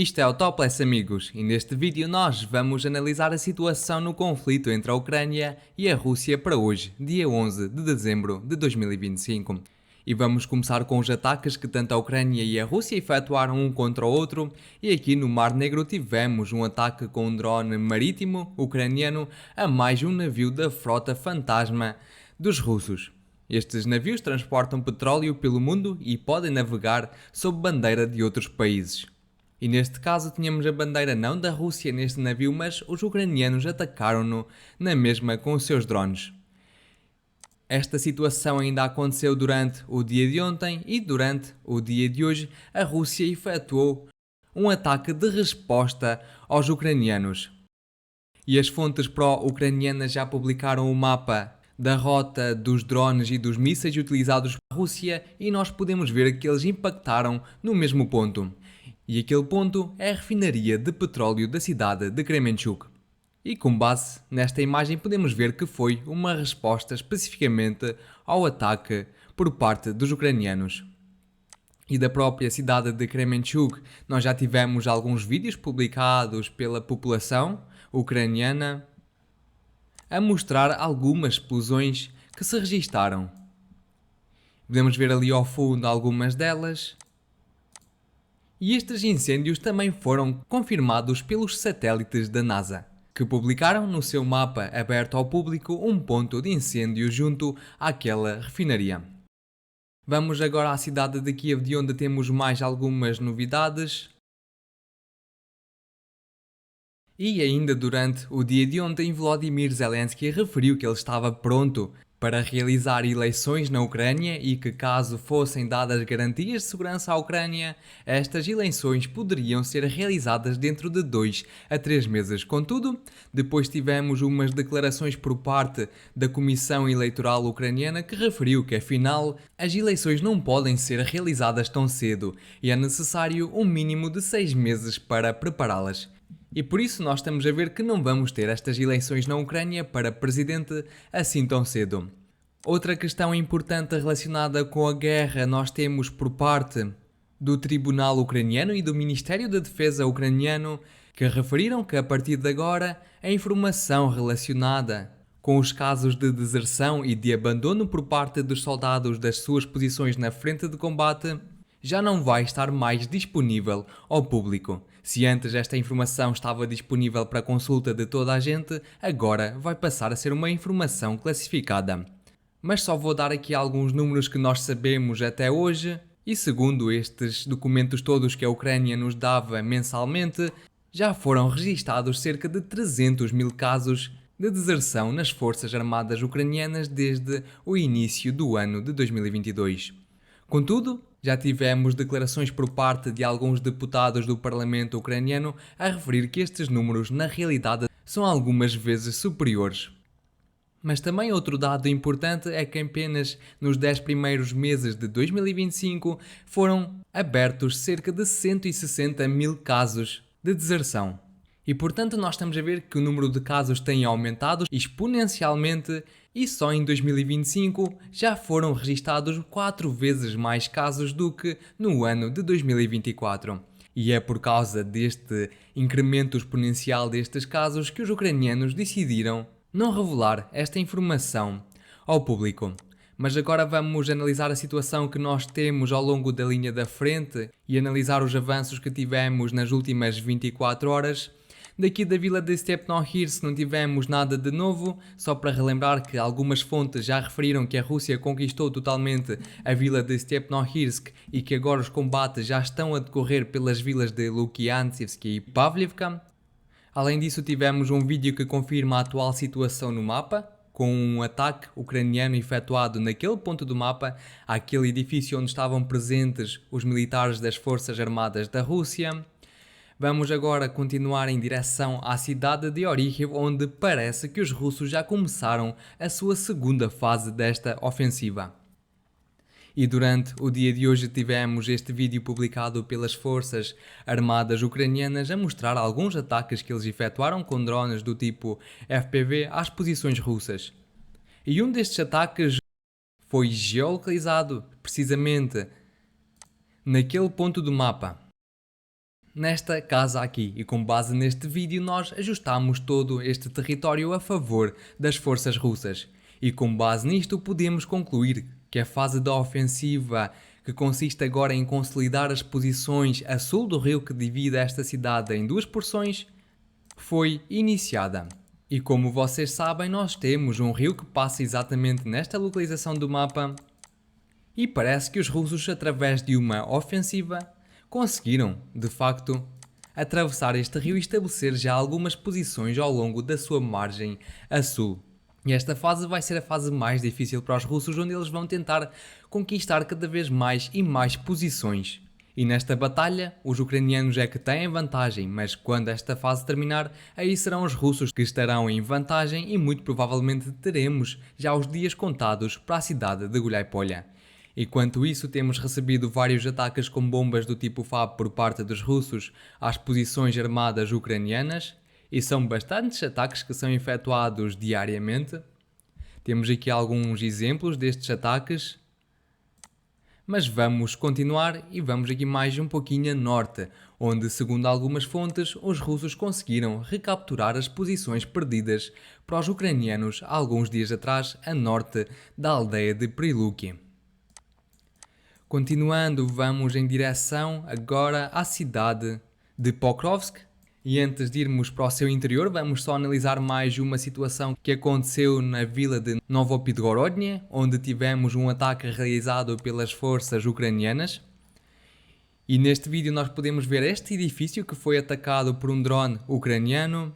Isto é o Topless, amigos, e neste vídeo nós vamos analisar a situação no conflito entre a Ucrânia e a Rússia para hoje, dia 11 de dezembro de 2025. E vamos começar com os ataques que tanto a Ucrânia e a Rússia efetuaram um contra o outro, e aqui no Mar Negro tivemos um ataque com um drone marítimo ucraniano a mais um navio da frota fantasma dos russos. Estes navios transportam petróleo pelo mundo e podem navegar sob bandeira de outros países. E neste caso tínhamos a bandeira não da Rússia neste navio, mas os ucranianos atacaram-no na mesma com os seus drones. Esta situação ainda aconteceu durante o dia de ontem e durante o dia de hoje a Rússia efetuou um ataque de resposta aos ucranianos. E as fontes pró-ucranianas já publicaram o mapa da rota dos drones e dos mísseis utilizados pela Rússia e nós podemos ver que eles impactaram no mesmo ponto. E aquele ponto é a refinaria de petróleo da cidade de Kremenchuk. E com base nesta imagem podemos ver que foi uma resposta especificamente ao ataque por parte dos ucranianos. E da própria cidade de Kremenchuk nós já tivemos alguns vídeos publicados pela população ucraniana a mostrar algumas explosões que se registaram. Podemos ver ali ao fundo algumas delas. E estes incêndios também foram confirmados pelos satélites da NASA, que publicaram no seu mapa aberto ao público um ponto de incêndio junto àquela refinaria. Vamos agora à cidade de Kiev, de onde temos mais algumas novidades. E ainda durante o dia de ontem, Volodymyr Zelensky referiu que ele estava pronto para realizar eleições na Ucrânia e que, caso fossem dadas garantias de segurança à Ucrânia, estas eleições poderiam ser realizadas dentro de 2 a 3 meses. Contudo, depois tivemos umas declarações por parte da Comissão Eleitoral Ucraniana que referiu que, afinal, as eleições não podem ser realizadas tão cedo e é necessário um mínimo de 6 meses para prepará-las. E por isso nós estamos a ver que não vamos ter estas eleições na Ucrânia para presidente assim tão cedo. Outra questão importante relacionada com a guerra nós temos por parte do Tribunal Ucraniano e do Ministério da Defesa ucraniano, que referiram que a partir de agora a informação relacionada com os casos de deserção e de abandono por parte dos soldados das suas posições na frente de combate já não vai estar mais disponível ao público. Se antes esta informação estava disponível para consulta de toda a gente, agora vai passar a ser uma informação classificada. Mas só vou dar aqui alguns números que nós sabemos até hoje, e segundo estes documentos todos que a Ucrânia nos dava mensalmente, já foram registados cerca de 300 mil casos de deserção nas forças armadas ucranianas desde o início do ano de 2022. Contudo, já tivemos declarações por parte de alguns deputados do Parlamento ucraniano a referir que estes números na realidade são algumas vezes superiores. Mas também outro dado importante é que apenas nos 10 primeiros meses de 2025 foram abertos cerca de 160 mil casos de deserção. E portanto nós estamos a ver que o número de casos tem aumentado exponencialmente e só em 2025 já foram registados 4 vezes mais casos do que no ano de 2024. E é por causa deste incremento exponencial destes casos que os ucranianos decidiram não revelar esta informação ao público. Mas agora vamos analisar a situação que nós temos ao longo da linha da frente e analisar os avanços que tivemos nas últimas 24 horas. Daqui da vila de Stepnohirsk não tivemos nada de novo, só para relembrar que algumas fontes já referiram que a Rússia conquistou totalmente a vila de Stepnohirsk e que agora os combates já estão a decorrer pelas vilas de Lukiantsevsk e Pavlivka. Além disso, tivemos um vídeo que confirma a atual situação no mapa, com um ataque ucraniano efetuado naquele ponto do mapa, àquele edifício onde estavam presentes os militares das Forças Armadas da Rússia. Vamos agora continuar em direção à cidade de Orikhiv, onde parece que os russos já começaram a sua segunda fase desta ofensiva. E durante o dia de hoje tivemos este vídeo publicado pelas Forças Armadas Ucranianas a mostrar alguns ataques que eles efetuaram com drones do tipo FPV às posições russas. E um destes ataques foi geolocalizado precisamente naquele ponto do mapa, nesta casa aqui e com base neste vídeo nós ajustamos todo este território a favor das forças russas e com base nisto podemos concluir que a fase da ofensiva, que consiste agora em consolidar as posições a sul do rio que divide esta cidade em duas porções, foi iniciada. E como vocês sabem, nós temos um rio que passa exatamente nesta localização do mapa e parece que os russos, através de uma ofensiva, conseguiram, de facto, atravessar este rio e estabelecer já algumas posições ao longo da sua margem a sul. E esta fase vai ser a fase mais difícil para os russos, onde eles vão tentar conquistar cada vez mais e mais posições. E nesta batalha, os ucranianos é que têm vantagem, mas quando esta fase terminar, aí serão os russos que estarão em vantagem e muito provavelmente teremos já os dias contados para a cidade de Guliápolya. Enquanto isso, temos recebido vários ataques com bombas do tipo FAB por parte dos russos às posições armadas ucranianas, e são bastantes ataques que são efetuados diariamente. Temos aqui alguns exemplos destes ataques, mas vamos continuar e vamos aqui mais um pouquinho a norte, onde, segundo algumas fontes, os russos conseguiram recapturar as posições perdidas para os ucranianos há alguns dias atrás a norte da aldeia de Priluk. Continuando, vamos em direção agora à cidade de Pokrovsk. E antes de irmos para o seu interior, vamos só analisar mais uma situação que aconteceu na vila de Novopidgorodny, onde tivemos um ataque realizado pelas forças ucranianas. E neste vídeo nós podemos ver este edifício que foi atacado por um drone ucraniano.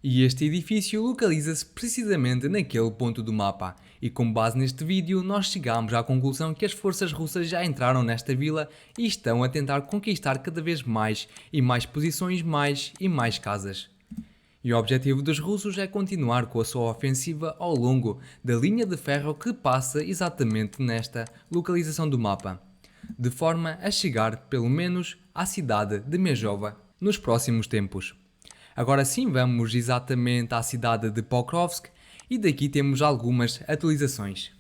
E este edifício localiza-se precisamente naquele ponto do mapa. E com base neste vídeo nós chegamos à conclusão que as forças russas já entraram nesta vila e estão a tentar conquistar cada vez mais e mais posições, mais e mais casas. E o objetivo dos russos é continuar com a sua ofensiva ao longo da linha de ferro que passa exatamente nesta localização do mapa, de forma a chegar pelo menos à cidade de Mejova nos próximos tempos. Agora sim, vamos exatamente à cidade de Pokrovsk e daqui temos algumas atualizações.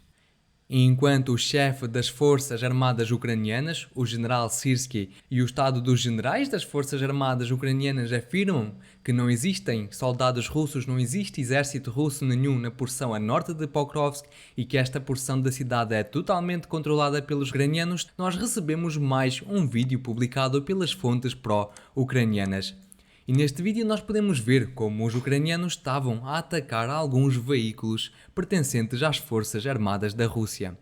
Enquanto o chefe das forças armadas ucranianas, o general Syrskyi, e o estado dos generais das forças armadas ucranianas afirmam que não existem soldados russos, não existe exército russo nenhum na porção a norte de Pokrovsk e que esta porção da cidade é totalmente controlada pelos ucranianos, nós recebemos mais um vídeo publicado pelas fontes pró-ucranianas. E neste vídeo nós podemos ver como os ucranianos estavam a atacar alguns veículos pertencentes às forças armadas da Rússia.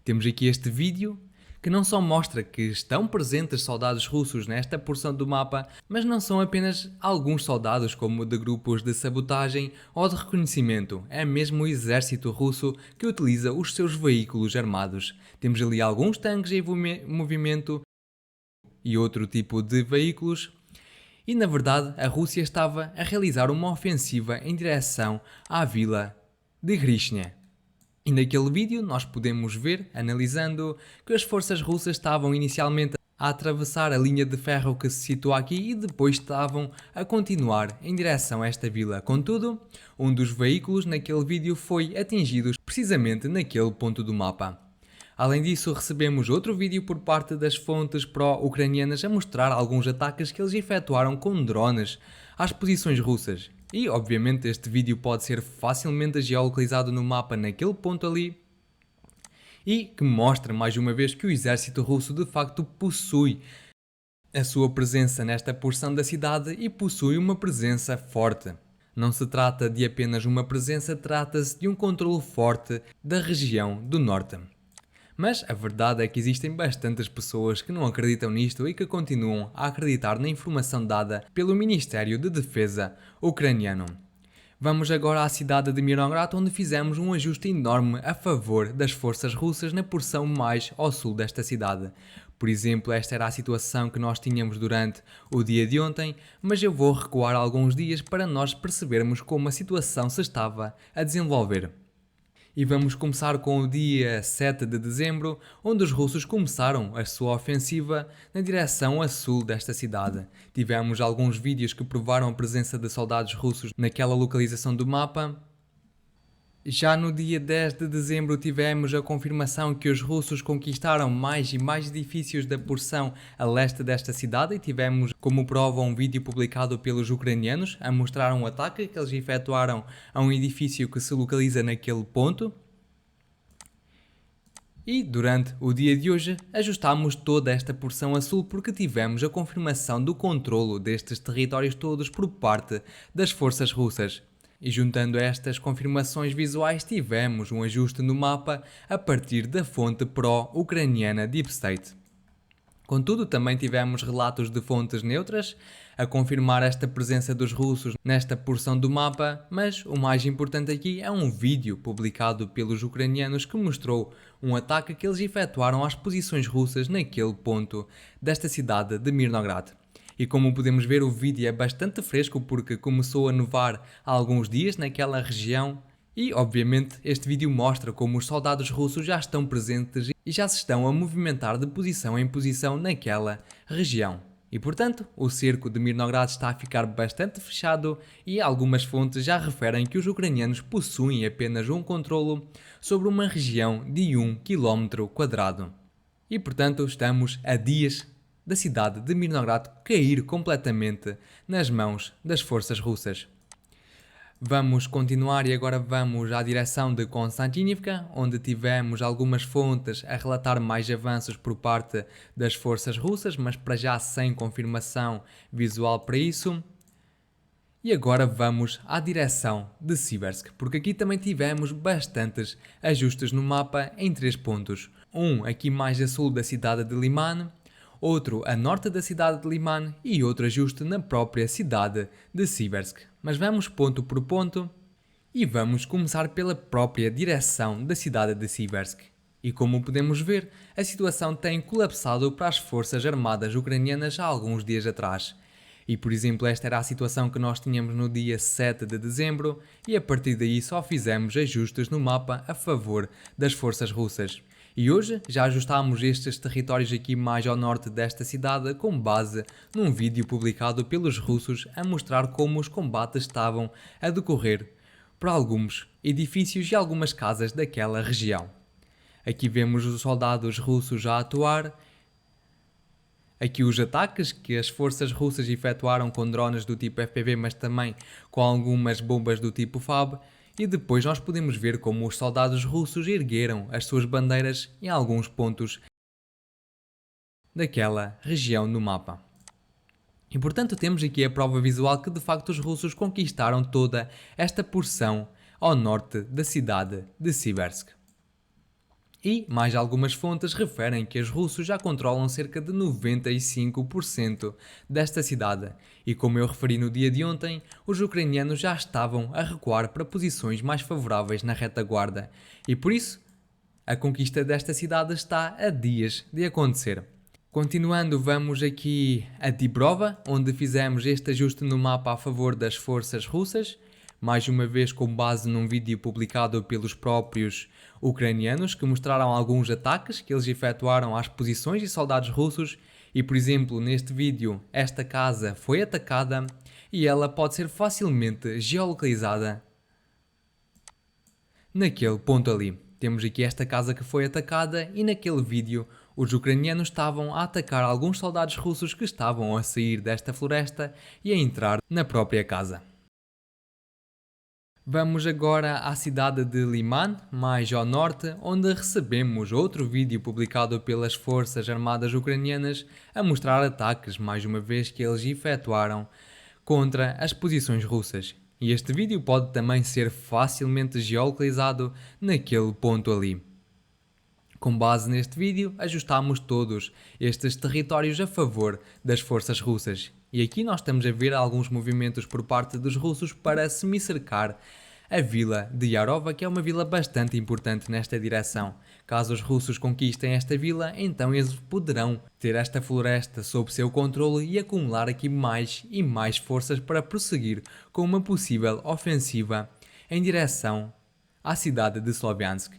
Temos aqui este vídeo que não só mostra que estão presentes soldados russos nesta porção do mapa, mas não são apenas alguns soldados como de grupos de sabotagem ou de reconhecimento, é mesmo o exército russo que utiliza os seus veículos armados. Temos ali alguns tanques em movimento e outro tipo de veículos. E na verdade a Rússia estava a realizar uma ofensiva em direção à vila de Grishnya. E naquele vídeo nós podemos ver, analisando, que as forças russas estavam inicialmente a atravessar a linha de ferro que se situa aqui e depois estavam a continuar em direção a esta vila. Contudo, um dos veículos naquele vídeo foi atingido precisamente naquele ponto do mapa. Além disso, recebemos outro vídeo por parte das fontes pró-ucranianas a mostrar alguns ataques que eles efetuaram com drones às posições russas. E, obviamente, este vídeo pode ser facilmente geolocalizado no mapa naquele ponto ali e que mostra mais uma vez que o exército russo de facto possui a sua presença nesta porção da cidade e possui uma presença forte. Não se trata de apenas uma presença, trata-se de um controle forte da região do norte. Mas a verdade é que existem bastantes pessoas que não acreditam nisto e que continuam a acreditar na informação dada pelo Ministério de Defesa ucraniano. Vamos agora à cidade de Mirograd, onde fizemos um ajuste enorme a favor das forças russas na porção mais ao sul desta cidade. Por exemplo, esta era a situação que nós tínhamos durante o dia de ontem, mas eu vou recuar alguns dias para nós percebermos como a situação se estava a desenvolver. E vamos começar com o dia 7 de dezembro, onde os russos começaram a sua ofensiva na direção a sul desta cidade. Tivemos alguns vídeos que provaram a presença de soldados russos naquela localização do mapa. Já no dia 10 de dezembro tivemos a confirmação que os russos conquistaram mais e mais edifícios da porção a leste desta cidade e tivemos como prova um vídeo publicado pelos ucranianos a mostrar um ataque que eles efetuaram a um edifício que se localiza naquele ponto. E durante o dia de hoje ajustámos toda esta porção a sul porque tivemos a confirmação do controlo destes territórios todos por parte das forças russas. E juntando estas confirmações visuais tivemos um ajuste no mapa a partir da fonte pró-ucraniana Deep State. Contudo, também tivemos relatos de fontes neutras a confirmar esta presença dos russos nesta porção do mapa, mas o mais importante aqui é um vídeo publicado pelos ucranianos que mostrou um ataque que eles efetuaram às posições russas naquele ponto desta cidade de Mirnograd. E como podemos ver, o vídeo é bastante fresco porque começou a nevar há alguns dias naquela região. E, obviamente, este vídeo mostra como os soldados russos já estão presentes e já se estão a movimentar de posição em posição naquela região. E, portanto, o cerco de Mirnograd está a ficar bastante fechado e algumas fontes já referem que os ucranianos possuem apenas um controlo sobre uma região de 1 km². E, portanto, estamos a dias da cidade de Mirnograd cair completamente nas mãos das forças russas. Vamos continuar e agora vamos à direção de Konstantinivka, onde tivemos algumas fontes a relatar mais avanços por parte das forças russas, mas para já sem confirmação visual para isso. E agora vamos à direção de Siversk, porque aqui também tivemos bastantes ajustes no mapa em 3 pontos. Um aqui mais a sul da cidade de Liman, outro a norte da cidade de Liman e outro ajuste na própria cidade de Siversk. Mas vamos ponto por ponto e vamos começar pela própria direção da cidade de Siversk. E como podemos ver, a situação tem colapsado para as forças armadas ucranianas há alguns dias atrás. E por exemplo, esta era a situação que nós tínhamos no dia 7 de dezembro e a partir daí só fizemos ajustes no mapa a favor das forças russas. E hoje já ajustámos estes territórios aqui mais ao norte desta cidade com base num vídeo publicado pelos russos a mostrar como os combates estavam a decorrer por alguns edifícios e algumas casas daquela região. Aqui vemos os soldados russos a atuar, aqui os ataques que as forças russas efetuaram com drones do tipo FPV, mas também com algumas bombas do tipo FAB. E depois nós podemos ver como os soldados russos ergueram as suas bandeiras em alguns pontos daquela região no mapa. E portanto temos aqui a prova visual que de facto os russos conquistaram toda esta porção ao norte da cidade de Siversk. E mais algumas fontes referem que os russos já controlam cerca de 95% desta cidade. E como eu referi no dia de ontem, os ucranianos já estavam a recuar para posições mais favoráveis na retaguarda. E por isso, a conquista desta cidade está a dias de acontecer. Continuando, vamos aqui a Dibrova, onde fizemos este ajuste no mapa a favor das forças russas. Mais uma vez com base num vídeo publicado pelos próprios ucranianos que mostraram alguns ataques que eles efetuaram às posições e soldados russos e, por exemplo, neste vídeo esta casa foi atacada e ela pode ser facilmente geolocalizada naquele ponto ali. Temos aqui esta casa que foi atacada e naquele vídeo os ucranianos estavam a atacar alguns soldados russos que estavam a sair desta floresta e a entrar na própria casa. Vamos agora à cidade de Liman, mais ao norte, onde recebemos outro vídeo publicado pelas forças armadas ucranianas a mostrar ataques, mais uma vez, que eles efetuaram contra as posições russas. E este vídeo pode também ser facilmente geolocalizado naquele ponto ali. Com base neste vídeo, ajustamos todos estes territórios a favor das forças russas. E aqui nós estamos a ver alguns movimentos por parte dos russos para semicercar a vila de Yarova, que é uma vila bastante importante nesta direção. Caso os russos conquistem esta vila, então eles poderão ter esta floresta sob seu controle e acumular aqui mais e mais forças para prosseguir com uma possível ofensiva em direção à cidade de Sloviansk.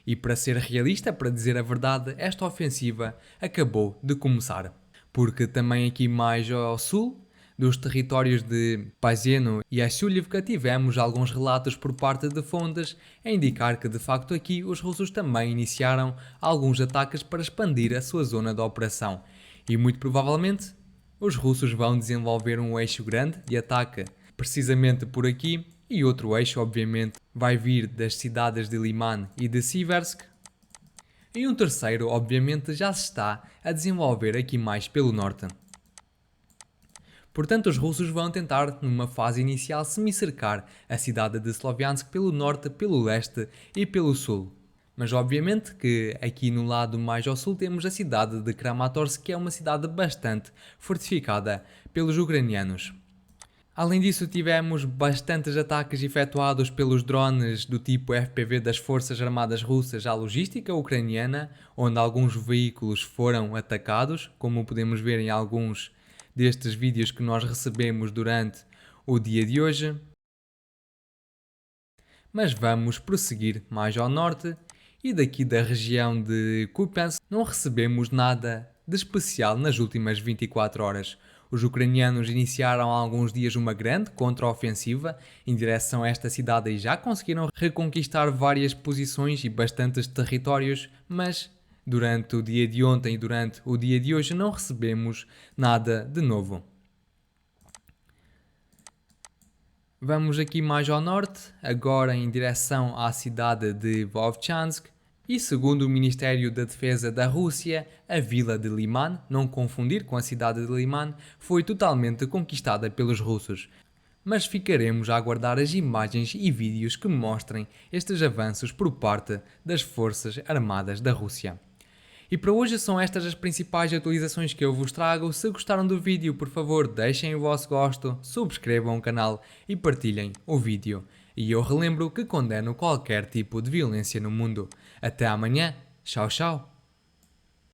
E para ser realista, para dizer a verdade, esta ofensiva acabou de começar. Porque também aqui mais ao sul Dos territórios de Pazeno e Ashulivka tivemos alguns relatos por parte de fontes a indicar que de facto aqui os russos também iniciaram alguns ataques para expandir a sua zona de operação e muito provavelmente os russos vão desenvolver um eixo grande de ataque precisamente por aqui e outro eixo obviamente vai vir das cidades de Liman e de Siversk e um terceiro obviamente já se está a desenvolver aqui mais pelo norte. Portanto, os russos vão tentar, numa fase inicial, semicercar a cidade de Sloviansk pelo norte, pelo leste e pelo sul. Mas obviamente que aqui no lado mais ao sul temos a cidade de Kramatorsk, que é uma cidade bastante fortificada pelos ucranianos. Além disso, tivemos bastantes ataques efetuados pelos drones do tipo FPV das Forças Armadas Russas à logística ucraniana, onde alguns veículos foram atacados, como podemos ver em alguns destes vídeos que nós recebemos durante o dia de hoje. Mas vamos prosseguir mais ao norte e daqui da região de Kupiansk não recebemos nada de especial nas últimas 24 horas. Os ucranianos iniciaram há alguns dias uma grande contraofensiva em direção a esta cidade e já conseguiram reconquistar várias posições e bastantes territórios, mas durante o dia de ontem e durante o dia de hoje não recebemos nada de novo. Vamos aqui mais ao norte, agora em direção à cidade de Vovchansk e segundo o Ministério da Defesa da Rússia, a vila de Liman, não confundir com a cidade de Liman, foi totalmente conquistada pelos russos. Mas ficaremos a aguardar as imagens e vídeos que mostrem estes avanços por parte das Forças Armadas da Rússia. E para hoje são estas as principais atualizações que eu vos trago. Se gostaram do vídeo, por favor, deixem o vosso gosto, subscrevam o canal e partilhem o vídeo. E eu relembro que condeno qualquer tipo de violência no mundo. Até amanhã. Tchau, tchau.